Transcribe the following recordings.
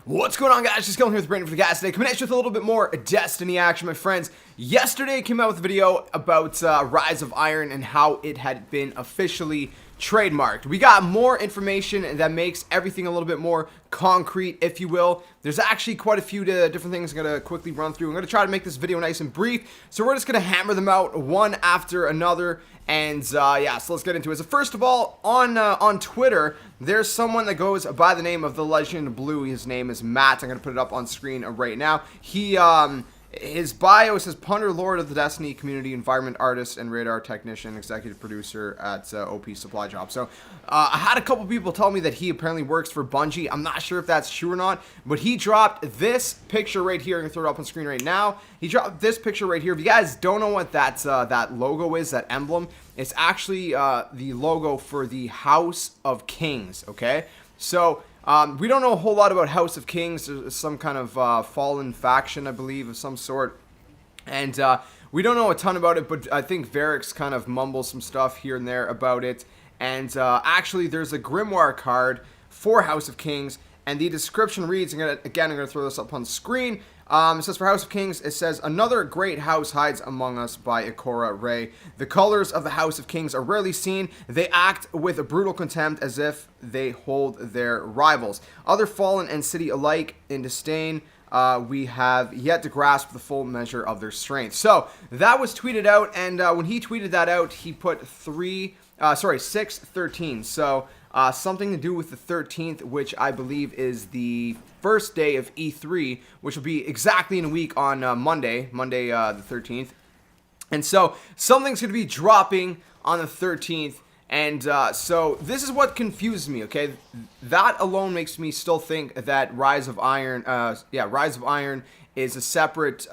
What's going on, guys? JSkeleton here with Brandon for the gas today, coming at you with a little bit more Destiny action, my friends. Yesterday I came out with a video about Rise of Iron and how it had been officially trademarked. We got more information that makes everything a little bit more concrete, if you will. There's actually quite a few different things I'm going to quickly run through. I'm going to try to make this video nice and brief, so we're just going to hammer them out one after another. And yeah, so let's get into it. So first of all, on Twitter, there's someone that goes by the name of the Legend Blue. His name is Matt. I'm gonna put it up on screen right now. His bio says punter, lord of the Destiny community, environment artist, and radar technician, executive producer at OP Supply Job. So I had a couple people tell me that he apparently works for Bungie. I'm not sure if that's true or not, but he dropped this picture right here. I'm gonna throw it up on screen right now. He dropped this picture right here. If you guys don't know what that logo is, that emblem, it's actually the logo for the House of Kings. Okay, so we don't know a whole lot about House of Kings. There's some kind of fallen faction, I believe, of some sort. And we don't know a ton about it, but I think Varix kind of mumbles some stuff here and there about it. And actually, there's a Grimoire card for House of Kings. And the description reads, I'm going to throw this up on the screen. It says, for House of Kings, it says, another great house hides among us by Ikora Ray. The colors of the House of Kings are rarely seen. They act with a brutal contempt as if they hold their rivals. Other fallen and city alike in disdain. We have yet to grasp the full measure of their strength. So that was tweeted out, and when he tweeted that out, he put 6/13. So something to do with the 13th, which I believe is the first day of E3, which will be exactly in a week on Monday the 13th. And so something's going to be dropping on the 13th. And so this is what confused me, okay? That alone makes me still think that Rise of Iron is a separate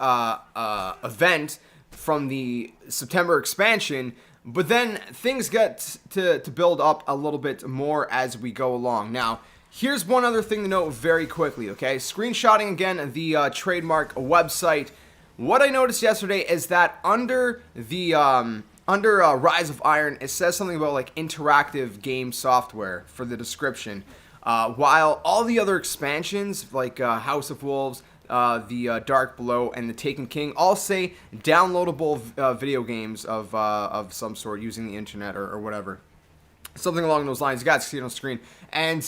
event from the September expansion. But then things get to build up a little bit more as we go along. Now, here's one other thing to note very quickly, okay? Screenshotting again the trademark website. What I noticed yesterday is that under the Rise of Iron, it says something about like interactive game software for the description. While all the other expansions like House of Wolves, the Dark Below, and the Taken King all say downloadable video games of some sort using the internet or whatever. Something along those lines. You guys can see it on screen. And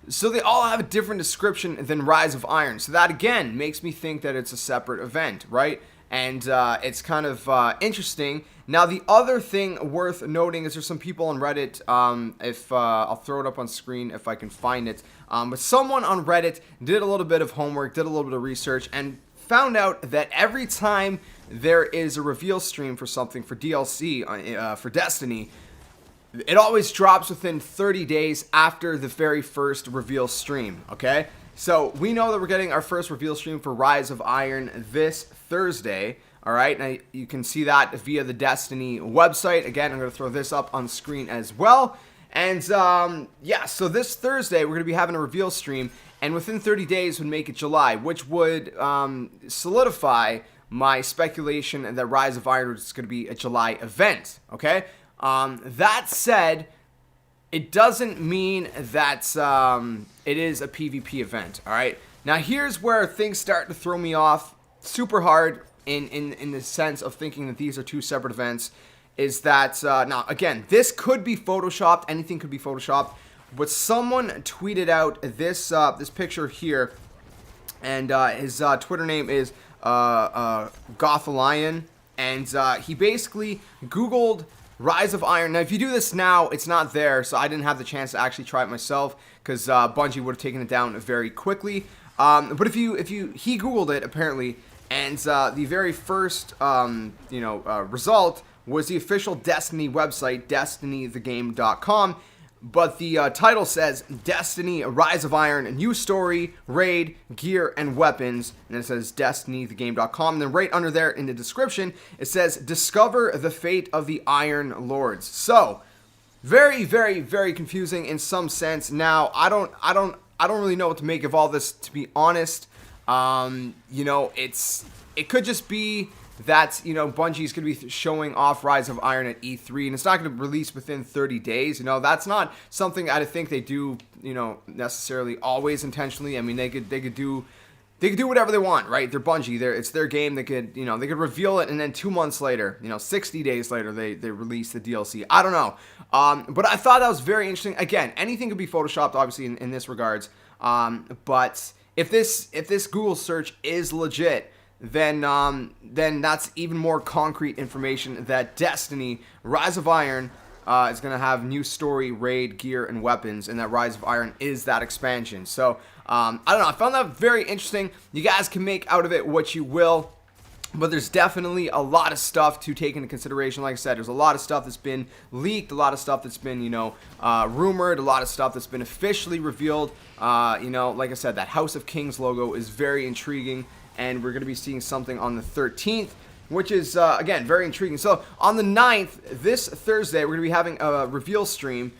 so they all have a different description than Rise of Iron. So that, again, makes me think that it's a separate event, right? And it's kind of interesting. Now, the other thing worth noting is there's some people on Reddit, I'll throw it up on screen if I can find it, but someone on Reddit did a little bit of homework, did a little bit of research, and found out that every time there is a reveal stream for something, for DLC, for Destiny, it always drops within 30 days after the very first reveal stream, okay? So we know that we're getting our first reveal stream for Rise of Iron this Thursday. All right, now you can see that via the Destiny website. Again, I'm going to throw this up on screen as well. And yeah, so this Thursday, we're going to be having a reveal stream. And within 30 days would make it July, which would solidify my speculation that Rise of Iron is going to be a July event. Okay, that said, it doesn't mean that it is a PvP event. All right, now here's where things start to throw me off super hard in the sense of thinking that these are two separate events. Is that now, again, this could be photoshopped. Anything could be photoshopped, but someone tweeted out this picture here, and his Twitter name is Gothalion, and he basically Googled Rise of Iron. Now, if you do this now, it's not there, so I didn't have the chance to actually try it myself because Bungie would have taken it down very quickly. But he Googled it apparently, and the very first result was the official Destiny website, DestinyTheGame.com. But the title says Destiny Rise of Iron, new story, raid, gear, and weapons. And it says DestinyTheGame.com. And then right under there in the description, it says discover the fate of the Iron Lords. So very, very, very confusing in some sense. Now I don't really know what to make of all this, to be honest. It could just be that, you know, Bungie's going to be showing off Rise of Iron at E3, and it's not going to release within 30 days. You know, that's not something I think they do, you know, necessarily always intentionally. I mean, they could do whatever they want, right? They're Bungie. It's their game. They could reveal it, and then 2 months later, you know, 60 days later, they release the DLC. I don't know. But I thought that was very interesting. Again, anything could be photoshopped, obviously, in this regards. But if this Google search is legit, then that's even more concrete information that Destiny Rise of Iron is going to have new story, raid, gear, and weapons, and that Rise of Iron is that expansion. So, I don't know. I found that very interesting. You guys can make out of it what you will, but there's definitely a lot of stuff to take into consideration. Like I said, there's a lot of stuff that's been leaked, a lot of stuff that's been, you know, rumored, a lot of stuff that's been officially revealed. You know, like I said, that House of Kings logo is very intriguing, and we're going to be seeing something on the 13th, which is, again, very intriguing. So, on the 9th, this Thursday, we're going to be having a reveal stream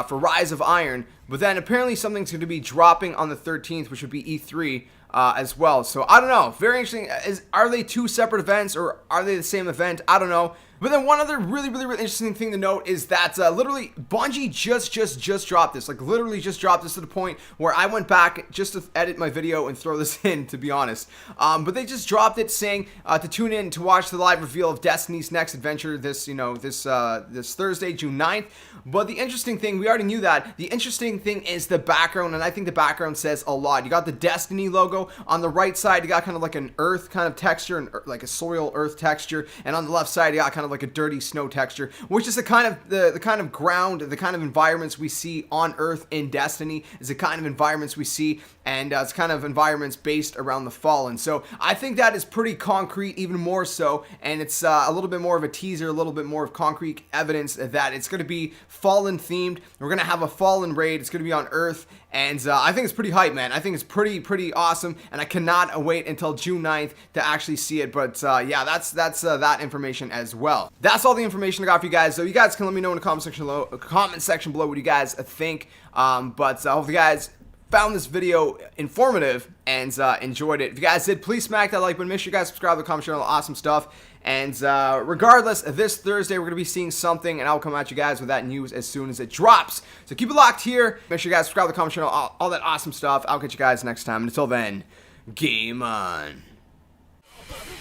for Rise of Iron, but then apparently something's going to be dropping on the 13th, which would be E3 as well. So, I don't know. Very interesting. Are they two separate events, or are they the same event? I don't know. But then one other really interesting thing to note is that literally Bungie just dropped this. Like, literally just dropped this to the point where I went back just to edit my video and throw this in, to be honest. But they just dropped it saying to tune in to watch the live reveal of Destiny's next adventure this Thursday, June 9th. But the interesting thing, we already knew that. The interesting thing is the background, and I think the background says a lot. You got the Destiny logo on the right side. You got kind of like an earth kind of texture, and like a soil earth texture, and on the left side you got kind of like a dirty snow texture, which is the kind of ground, the kind of environments we see on Earth in Destiny, is the kind of environments we see, and it's kind of environments based around the Fallen. So I think that is pretty concrete, even more so, and it's a little bit more of a teaser, a little bit more of concrete evidence that it's going to be Fallen themed. We're going to have a Fallen raid. It's going to be on Earth, and I think it's pretty hype, man. I think it's pretty awesome, and I cannot wait until June 9th to actually see it. But yeah, that's that information as well. That's all the information I got for you guys. So you guys can let me know in the comment section below what you guys think. But I hope you guys found this video informative and enjoyed it. If you guys did, please smack that like button. Make sure you guys subscribe to the comment channel. Awesome stuff. And regardless, this Thursday we're going to be seeing something, and I'll come at you guys with that news as soon as it drops. So keep it locked here. Make sure you guys subscribe to the comment channel. All that awesome stuff. I'll catch you guys next time. And until then, game on.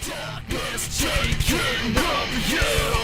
Darkness taking over you.